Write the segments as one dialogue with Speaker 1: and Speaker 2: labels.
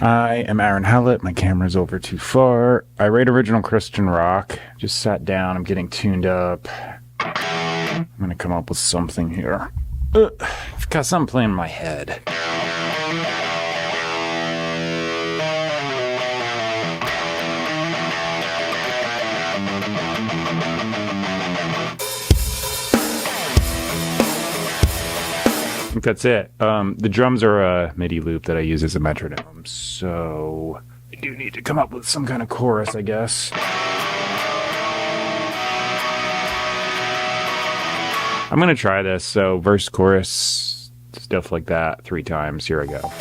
Speaker 1: I am Aaron Hallett. My camera's over too far. I rate original Christian rock. Just sat down. I'm getting tuned up. I'm gonna come up with something here. I've got something playing in my head. I think that's it. The drums are a MIDI loop that I use as a metronome, so I do need to come up with some kind of chorus, I guess. I'm gonna try this, so verse, chorus, stuff like that 3 times. Here I go.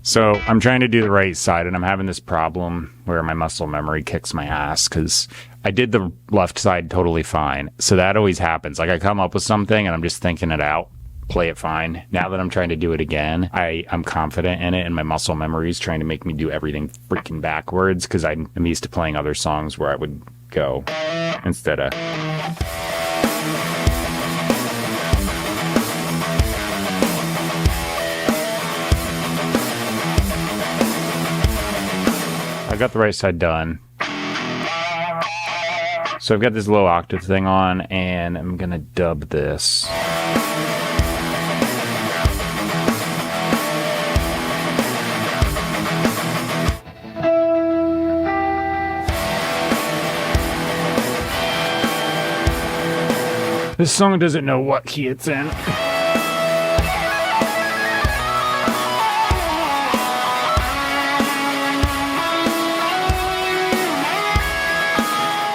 Speaker 1: So I'm trying to do the right side, and I'm having this problem where my muscle memory kicks my ass because I did the left side totally fine. So that always happens. Like I come up with something and I'm just thinking it out, play it fine. Now that I'm trying to do it again, I'm confident in it, and my muscle memory is trying to make me do everything freaking backwards because I'm used to playing other songs where I would go instead of... I got the right side done. So I've got this low octave thing on, and I'm gonna dub this. This song doesn't know what key it's in.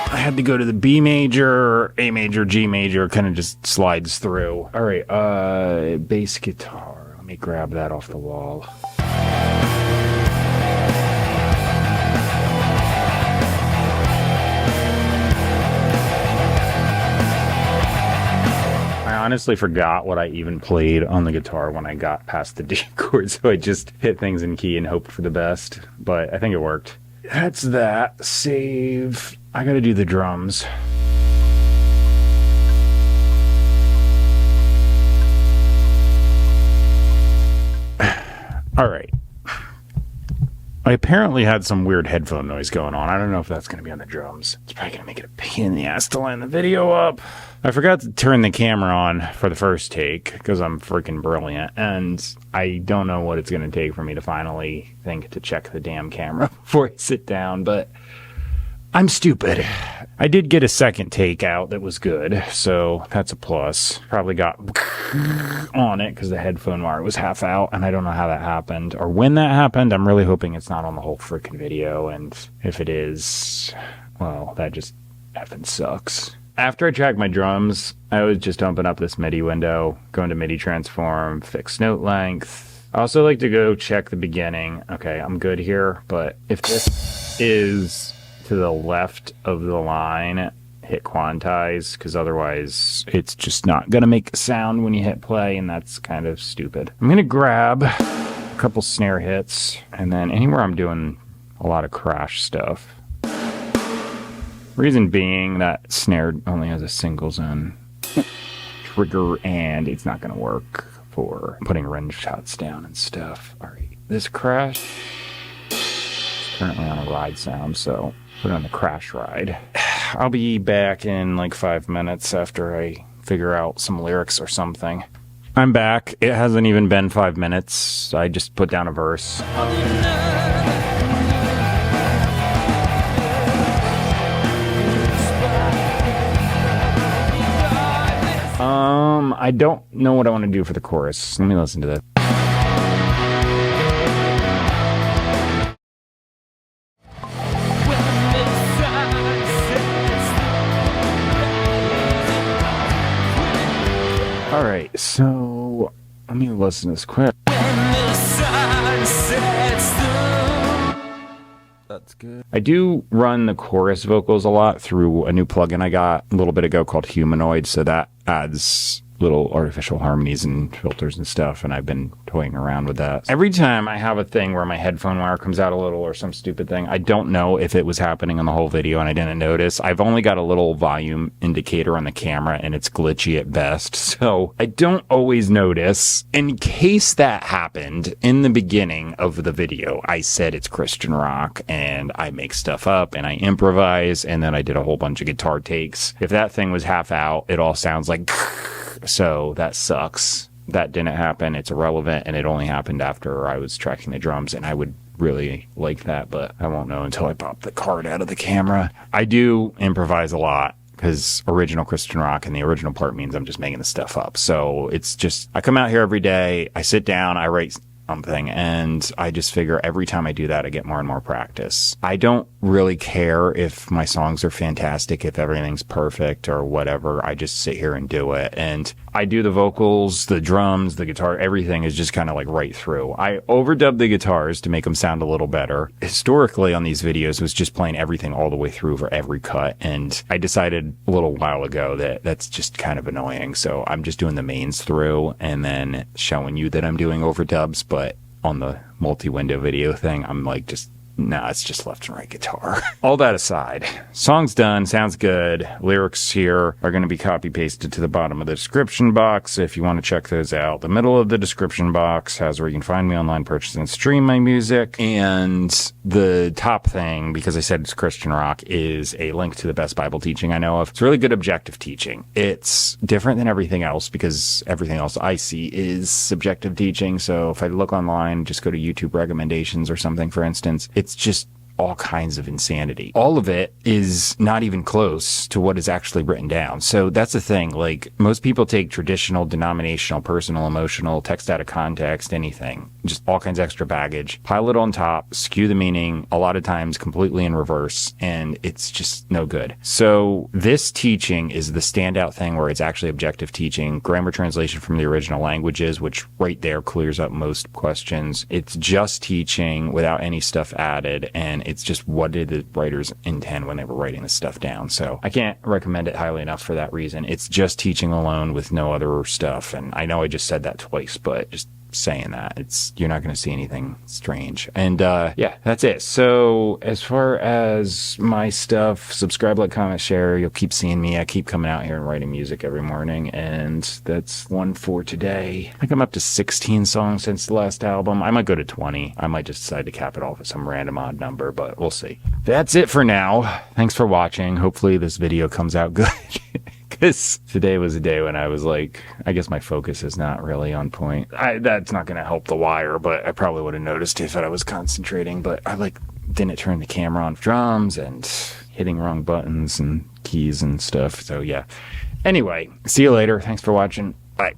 Speaker 1: I had to go to the B major, A major, G major, kind of just slides through. All right, bass guitar. Let me grab that off the wall. I honestly forgot what I even played on the guitar when I got past the D chord, so I just hit things in key and hoped for the best, but I think it worked. That's that. Save. I gotta do the drums. All right. I apparently had some weird headphone noise going on. I don't know if that's going to be on the drums. It's probably going to make it a pain in the ass to line the video up. I forgot to turn the camera on for the first take because I'm freaking brilliant. And I don't know what it's going to take for me to finally think to check the damn camera before I sit down. But I'm stupid. I did get a second take out that was good, so that's a plus. Probably got on it because the headphone wire was half out, and I don't know how that happened or when that happened. I'm really hoping it's not on the whole freaking video, and if it is, well, that just effing sucks. After I track my drums, I always just open up this MIDI window, go into MIDI transform, fix note length. I also like to go check the beginning. Okay, I'm good here, but if this is to the left of the line, hit quantize, because otherwise it's just not gonna make a sound when you hit play, and that's kind of stupid. I'm gonna grab a couple snare hits, and then anywhere I'm doing a lot of crash stuff. Reason being that snare only has a single zone trigger, and it's not gonna work for putting rim shots down and stuff. All right, this crash is currently on a ride sound, so put it on the crash ride. I'll be back in like 5 minutes after I figure out some lyrics or something. I'm back. It hasn't even been 5 minutes. I just put down a verse. I don't know what I want to do for the chorus. Let me listen to this. All right, so let me listen to this quick. That's good. I do run the chorus vocals a lot through a new plugin I got a little bit ago called Humanoid, so that adds little artificial harmonies and filters and stuff, and I've been toying around with that. Every time I have a thing where my headphone wire comes out a little or some stupid thing, I don't know if it was happening on the whole video and I didn't notice. I've only got a little volume indicator on the camera and it's glitchy at best, so I don't always notice. In case that happened, in the beginning of the video, I said it's Christian rock and I make stuff up and I improvise, and then I did a whole bunch of guitar takes. If that thing was half out, it all sounds like so that sucks. That didn't happen. It's irrelevant, and it only happened after I was tracking the drums, and I would really like that, but I won't know until I pop the card out of the camera. I do improvise a lot because original Christian rock, and the original part means I'm just making the stuff up. So it's just, I come out here every day, I sit down, I write something, and I just figure every time I do that, I get more and more practice. I don't really care if my songs are fantastic, if everything's perfect or whatever. I just sit here and do it. And I do the vocals, the drums, the guitar, everything is just kind of like right through. I overdub the guitars to make them sound a little better. Historically on these videos was just playing everything all the way through for every cut. And I decided a little while ago that that's just kind of annoying. So I'm just doing the mains through and then showing you that I'm doing overdubs. But on the multi-window video thing, I'm like just, nah, it's just left and right guitar. All that aside, song's done, sounds good. Lyrics here are going to be copy pasted to the bottom of the description box if you want to check those out. The middle of the description box has where you can find me online, purchase and stream my music. And the top thing, because I said it's Christian rock, is a link to the best Bible teaching I know of. It's really good objective teaching. It's different than everything else because everything else I see is subjective teaching. So if I look online, just go to YouTube recommendations or something, for instance, it's just all kinds of insanity. All of it is not even close to what is actually written down. So that's the thing. Like, most people take traditional, denominational, personal, emotional, text out of context, anything, just all kinds of extra baggage, pile it on top, skew the meaning, a lot of times completely in reverse, and it's just no good. So this teaching is the standout thing where it's actually objective teaching, grammar translation from the original languages, which right there clears up most questions. It's just teaching without any stuff added, and it's just what did the writers intend when they were writing this stuff down. So I can't recommend it highly enough for that reason. It's just teaching alone with no other stuff. And I know I just said that twice, but just saying that, you're not going to see anything strange. And yeah, that's it. So as far as my stuff, subscribe, like, comment, share. You'll keep seeing me. I keep coming out here and writing music every morning, and that's one for today. I think I'm up to 16 songs since the last album. I might go to 20. I might just decide to cap it off at some random odd number, but we'll see. That's it for now. Thanks for watching. Hopefully this video comes out good. Because today was a day when I was like, I guess my focus is not really on point. That's not going to help the wire, but I probably would have noticed if I was concentrating. But I didn't turn the camera on drums and hitting wrong buttons and keys and stuff. So yeah. Anyway, see you later. Thanks for watching. Bye.